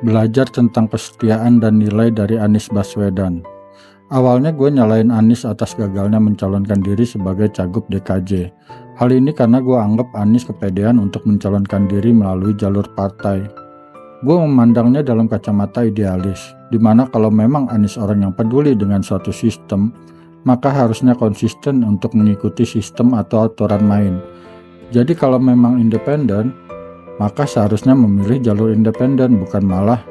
Belajar tentang kesetiaan dan nilai dari Anies Baswedan. Awalnya gue nyalain Anies atas gagalnya mencalonkan diri sebagai cagup DKJ. Hal ini karena gue anggap Anies kepedean untuk mencalonkan diri melalui jalur partai. Gue memandangnya dalam kacamata idealis, dimana kalau memang Anies orang yang peduli dengan suatu sistem, maka harusnya konsisten untuk mengikuti sistem atau aturan main. Jadi kalau memang independen, maka seharusnya memilih jalur independen, bukan malah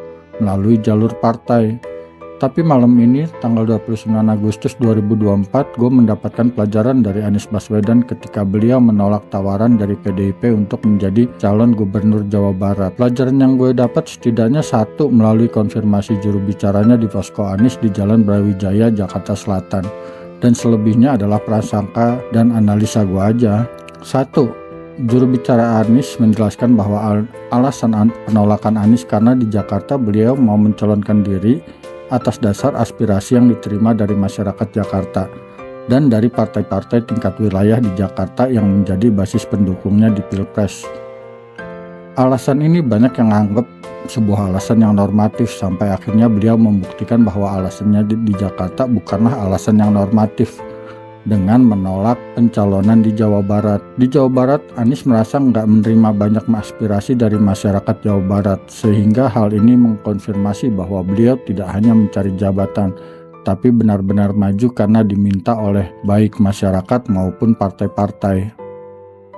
melalui jalur partai. Tapi malam ini, tanggal 29 Agustus 2024, gue mendapatkan pelajaran dari Anies Baswedan ketika beliau menolak tawaran dari PDIP untuk menjadi calon gubernur Jawa Barat. Pelajaran yang gue dapat setidaknya satu melalui konfirmasi juru bicaranya di posko Anies di Jalan Brawijaya, Jakarta Selatan. Dan selebihnya adalah prasangka dan analisa gue aja. 1. Juru bicara Anies menjelaskan bahwa alasan penolakan Anies karena di Jakarta beliau mau mencalonkan diri atas dasar aspirasi yang diterima dari masyarakat Jakarta dan dari partai-partai tingkat wilayah di Jakarta yang menjadi basis pendukungnya di Pilpres. Alasan ini banyak yang anggap sebuah alasan yang normatif sampai akhirnya beliau membuktikan bahwa alasannya di Jakarta bukanlah alasan yang normatif dengan menolak pencalonan di Jawa Barat. Di Jawa Barat, Anies merasa nggak menerima banyak aspirasi dari masyarakat Jawa Barat, sehingga hal ini mengkonfirmasi bahwa beliau tidak hanya mencari jabatan, tapi benar-benar maju karena diminta oleh baik masyarakat maupun partai-partai.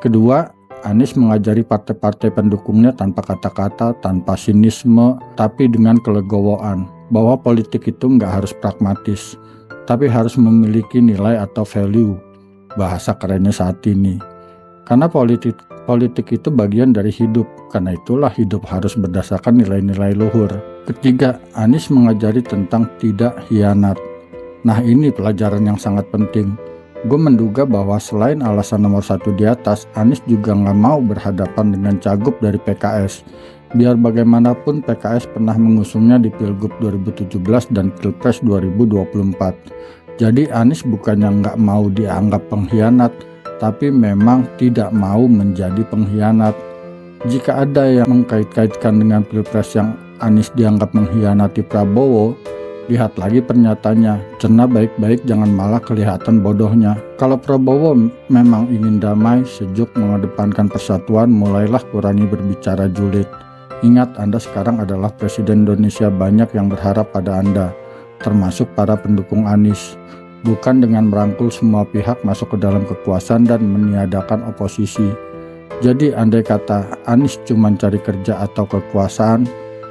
Kedua, Anies mengajari partai-partai pendukungnya tanpa kata-kata, tanpa sinisme, tapi dengan kelegowoan, bahwa politik itu nggak harus pragmatis, tapi harus memiliki nilai atau value, bahasa kerennya saat ini. Karena politik itu bagian dari hidup, karena itulah hidup harus berdasarkan nilai-nilai luhur. Ketiga, Anies mengajari tentang tidak hianat. Nah, ini pelajaran yang sangat penting. Gue menduga bahwa selain alasan nomor 1 di atas, Anies juga nggak mau berhadapan dengan cagup dari PKS. Biar bagaimanapun PKS pernah mengusungnya di Pilgub 2017 dan Pilpres 2024. Jadi Anies bukannya nggak mau dianggap pengkhianat, tapi memang tidak mau menjadi pengkhianat. Jika ada yang mengkait-kaitkan dengan Pilpres yang Anies dianggap mengkhianati Prabowo, lihat lagi pernyataannya, cerna baik-baik jangan malah kelihatan bodohnya. Kalau Prabowo memang ingin damai, sejuk, mengedepankan persatuan, mulailah kurangi berbicara julid. Ingat, Anda sekarang adalah Presiden Indonesia, banyak yang berharap pada Anda, termasuk para pendukung Anies. Bukan dengan merangkul semua pihak masuk ke dalam kekuasaan dan meniadakan oposisi. Jadi andai kata Anies cuma cari kerja atau kekuasaan,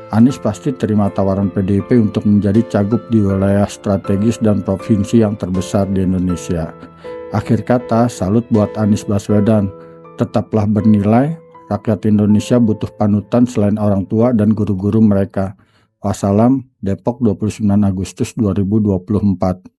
Anies pasti terima tawaran PDIP untuk menjadi cagup di wilayah strategis dan provinsi yang terbesar di Indonesia. Akhir kata, salut buat Anies Baswedan, tetaplah bernilai. Rakyat Indonesia butuh panutan selain orang tua dan guru-guru mereka. Wassalam, Depok 29 Agustus 2024.